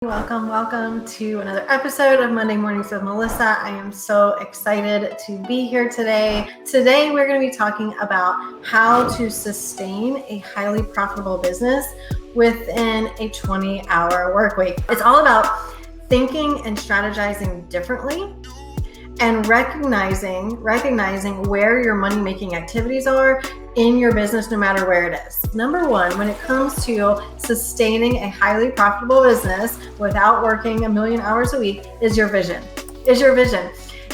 Welcome to another episode of Monday Mornings with Melissa. I am so excited to be here today. Today, we're going to be talking about how to sustain a highly profitable business within a 20-hour work week. It's all about thinking and strategizing differently and recognizing where your money-making activities are in your business, no matter where it is. Number one, when it comes to sustaining a highly profitable business without working 1,000,000 hours a week is your vision.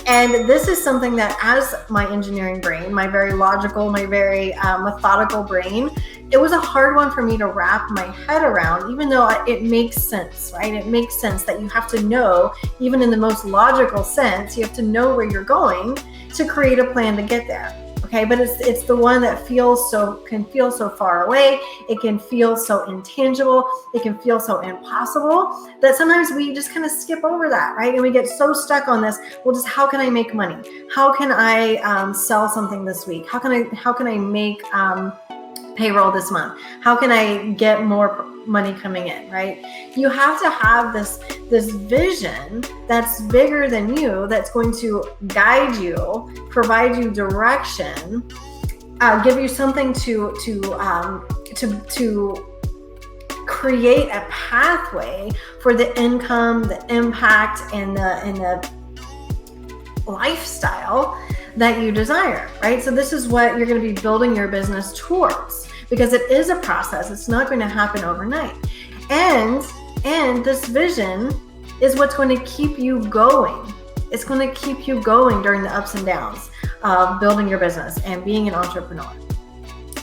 And this is something that, as my engineering brain, my very logical, my very methodical brain, it was a hard one for me to wrap my head around, even though it makes sense, right? It makes sense that you have to know, even in the most logical sense, you have to know where you're going to create a plan to get there. Okay, but it's the one that can feel so far away. It can feel so intangible. It can feel so impossible that sometimes we just kind of skip over that, right? And we get so stuck on this. Well, just how can I make money? How can I sell something this week? How can I make payroll this month? How can I get more money coming in, right? You have to have this vision that's bigger than you, that's going to guide you, provide you direction, give you something to create a pathway for the income, the impact, and the lifestyle that you desire, right? So this is what you're going to be building your business towards, because it is a process. It's not going to happen overnight. And this vision is what's going to keep you going. It's going to keep you going during the ups and downs of building your business and being an entrepreneur.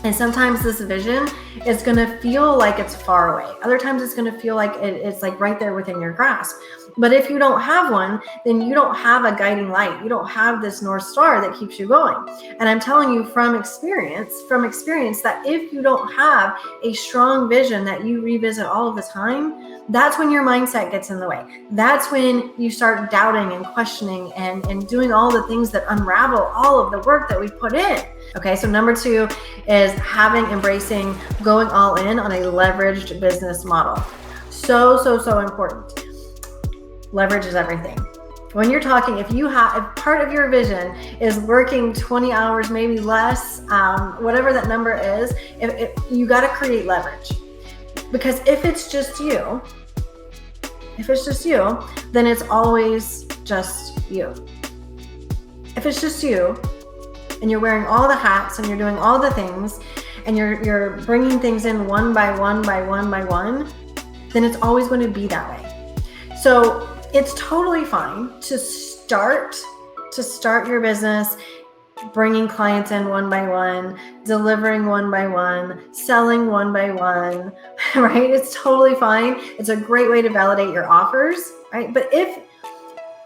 And sometimes this vision is going to feel like it's far away. Other times it's going to feel like it's like right there within your grasp. But if you don't have one, then you don't have a guiding light. You don't have this North Star that keeps you going. And I'm telling you from experience that if you don't have a strong vision that you revisit all of the time, that's when your mindset gets in the way. That's when you start doubting and questioning and doing all the things that unravel all of the work that we put in. Okay, so number two is embracing going all in on a leveraged business model. So important. Leverage is everything. When you're talking, if part of your vision is working 20 hours, maybe less, whatever that number is, if you got to create leverage. Because if it's just you, then it's always just you. If it's just you, and you're wearing all the hats and you're doing all the things and you're bringing things in one by one, then it's always going to be that way. So it's totally fine to start your business, bringing clients in one by one, delivering one by one, selling one by one, right? It's totally fine. It's a great way to validate your offers, right? But if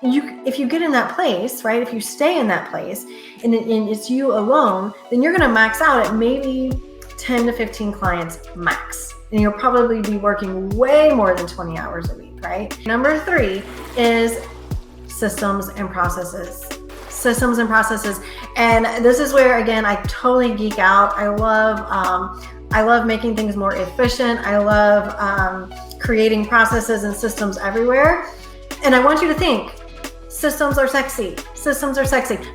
you get in that place, right? If you stay in that place and it's you alone, then you're going to max out at maybe 10 to 15 clients max. And you'll probably be working way more than 20 hours a week, right? Number three is systems and processes. And this is where, again, I totally geek out. I love making things more efficient. I love creating processes and systems everywhere. And I want you to think, systems are sexy.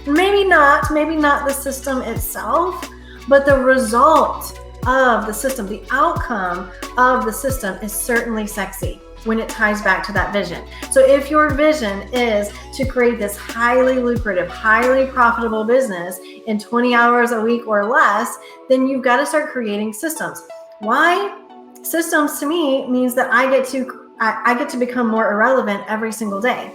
Maybe not the system itself, but the result of the system, the outcome of the system is certainly sexy when it ties back to that vision. So if your vision is to create this highly lucrative, highly profitable business in 20 hours a week or less, then you've got to start creating systems. Why? Systems to me means that I get to become more irrelevant every single day.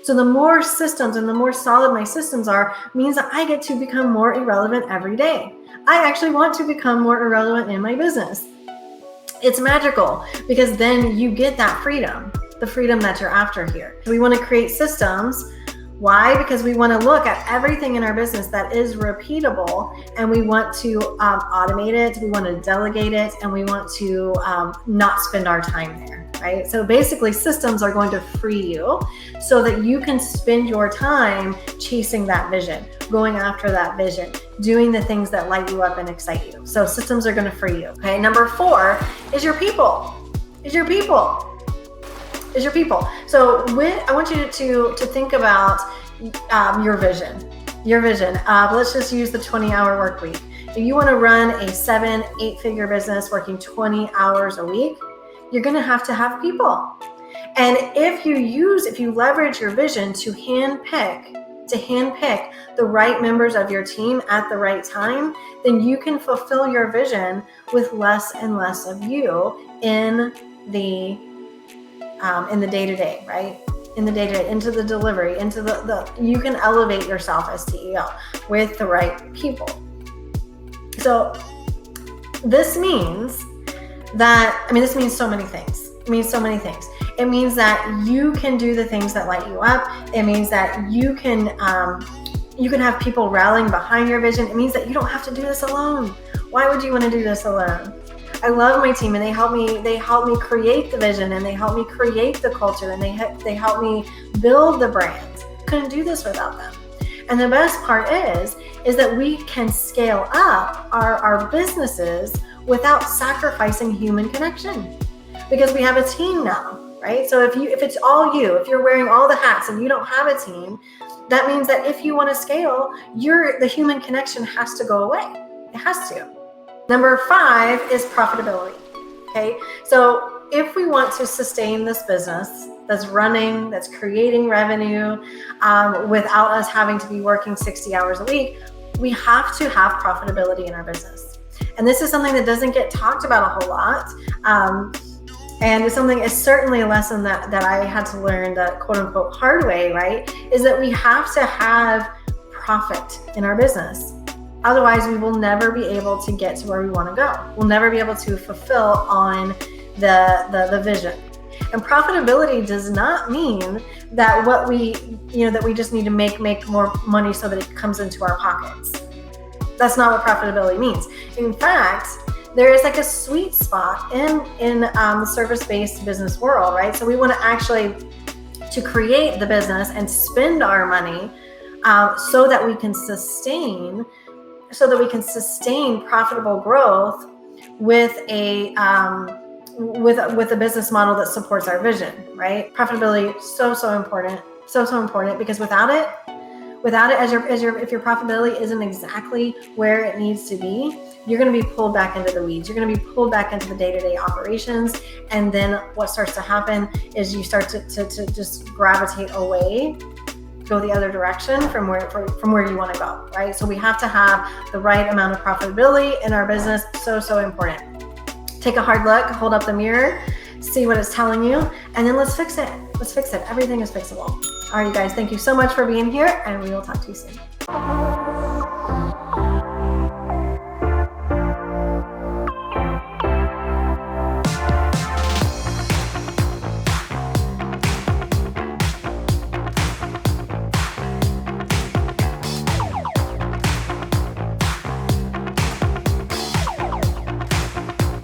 So the more systems and the more solid my systems are means that I get to become more irrelevant every day. I actually want to become more irrelevant in my business. It's magical because then you get that freedom, the freedom that you're after here. We want to create systems. Why? Because we want to look at everything in our business that is repeatable, and we want to automate it, we want to delegate it, and we want to not spend our time there, right? So basically, systems are going to free you so that you can spend your time chasing that vision, going after that vision, doing the things that light you up and excite you. So systems are going to free you, okay? Number 4 is your people. is your people. So I want you to think about your vision. Let's just use the 20-hour work week. If you want to run a 7-8-figure business working 20 hours a week, you're going to have people. And if you leverage your vision to handpick the right members of your team at the right time, then you can fulfill your vision with less and less of you in the day-to-day, right? In the day-to-day, into the delivery, into you can elevate yourself as CEO with the right people. So this means so many things. It means so many things. It means that you can do the things that light you up. It means that you can have people rallying behind your vision. It means that you don't have to do this alone. Why would you want to do this alone? I love my team, and they help me create the vision, and they help me create the culture, and they help me build the brand. Couldn't do this without them. And the best part is that we can scale up our businesses without sacrificing human connection, because we have a team now, right? So if it's all you, if you're wearing all the hats and you don't have a team, that means that if you want to scale, the human connection has to go away. It has to. Number 5 is profitability. Okay, so if we want to sustain this business that's running, that's creating revenue, without us having to be working 60 hours a week, we have to have profitability in our business. And this is something that doesn't get talked about a whole lot. And it's certainly a lesson that I had to learn the quote unquote hard way, right? Is that we have to have profit in our business. Otherwise, we will never be able to get to where we want to go. We'll never be able to fulfill on the vision. And profitability does not mean that that we just need to make more money so that it comes into our pockets. That's not what profitability means. In fact, there is like a sweet spot in the service-based business world, right? So we want to actually to create the business and spend our money so that we can sustain profitable growth with a business model that supports our vision, right? Profitability so important, so important, because without it, if your profitability isn't exactly where it needs to be, you're going to be pulled back into the weeds. You're going to be pulled back into the day-to-day operations, and then what starts to happen is you start to just gravitate away, go the other direction from where you want to go, right? So we have to have the right amount of profitability in our business. So important. Take a hard look, hold up the mirror, see what it's telling you, and then let's fix it. Everything is fixable. All right, you guys, thank you so much for being here, and we will talk to you soon.